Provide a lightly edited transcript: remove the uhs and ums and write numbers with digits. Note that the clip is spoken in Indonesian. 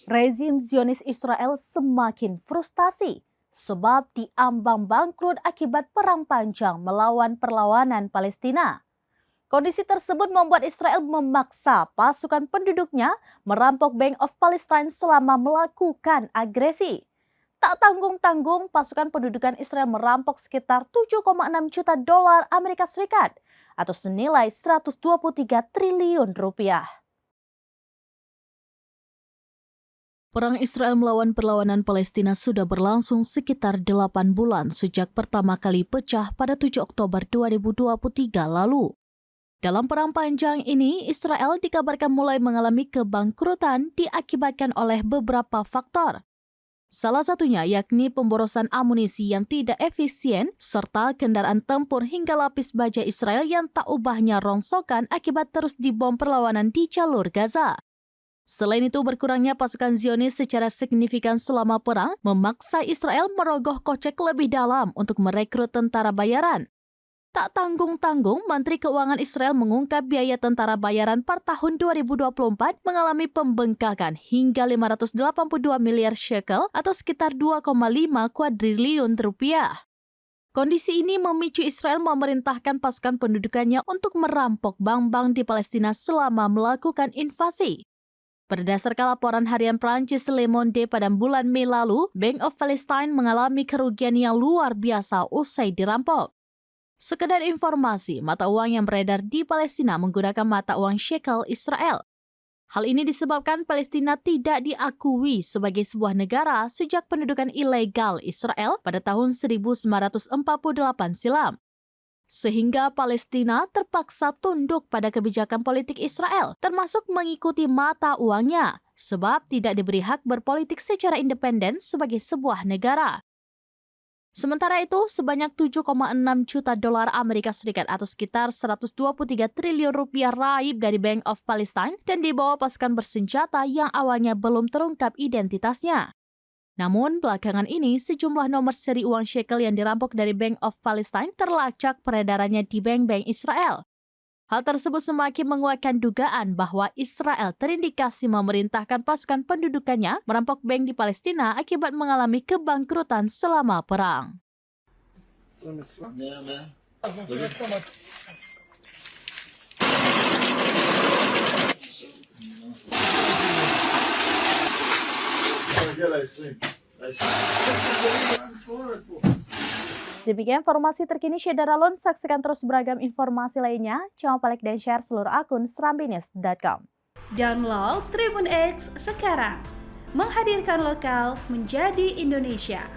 Rezim Zionis Israel semakin frustasi sebab diambang bangkrut akibat perang panjang melawan perlawanan Palestina. Kondisi tersebut membuat Israel memaksa pasukan penduduknya merampok Bank of Palestine selama melakukan agresi. Tak tanggung-tanggung, pasukan pendudukan Israel merampok sekitar 7,6 juta dolar Amerika Serikat atau senilai 123 triliun rupiah. Perang Israel melawan perlawanan Palestina sudah berlangsung sekitar 8 bulan sejak pertama kali pecah pada 7 Oktober 2023 lalu. Dalam perang panjang ini, Israel dikabarkan mulai mengalami kebangkrutan diakibatkan oleh beberapa faktor. Salah satunya yakni pemborosan amunisi yang tidak efisien serta kendaraan tempur hingga lapis baja Israel yang tak ubahnya rongsokan akibat terus dibom perlawanan di jalur Gaza. Selain itu, berkurangnya pasukan Zionis secara signifikan selama perang memaksa Israel merogoh kocek lebih dalam untuk merekrut tentara bayaran. Tak tanggung-tanggung, Menteri Keuangan Israel mengungkap biaya tentara bayaran per tahun 2024 mengalami pembengkakan hingga 582 miliar shekel atau sekitar 2,5 kuadriliun rupiah. Kondisi ini memicu Israel memerintahkan pasukan pendudukannya untuk merampok bank-bank di Palestina selama melakukan invasi. Berdasarkan laporan harian Prancis Le Monde pada bulan Mei lalu, Bank of Palestine mengalami kerugian yang luar biasa usai dirampok. Sekedar informasi, mata uang yang beredar di Palestina menggunakan mata uang shekel Israel. Hal ini disebabkan Palestina tidak diakui sebagai sebuah negara sejak pendudukan ilegal Israel pada tahun 1948 silam. Sehingga Palestina terpaksa tunduk pada kebijakan politik Israel, termasuk mengikuti mata uangnya, sebab tidak diberi hak berpolitik secara independen sebagai sebuah negara. Sementara itu, sebanyak 7,6 juta dolar Amerika Serikat atau sekitar 123 triliun rupiah raib dari Bank of Palestine dan dibawa pasukan bersenjata yang awalnya belum terungkap identitasnya. Namun, belakangan ini sejumlah nomor seri uang shekel yang dirampok dari Bank of Palestine terlacak peredarannya di bank-bank Israel. Hal tersebut semakin menguatkan dugaan bahwa Israel terindikasi memerintahkan pasukan pendudukannya merampok bank di Palestina akibat mengalami kebangkrutan selama perang. Demikian informasi terkini Syedaralun. Saksikan terus beragam informasi lainnya. Jangan lupa like dan share seluruh akun serambinews.com. Download Tribun X sekarang. Menghadirkan lokal menjadi Indonesia.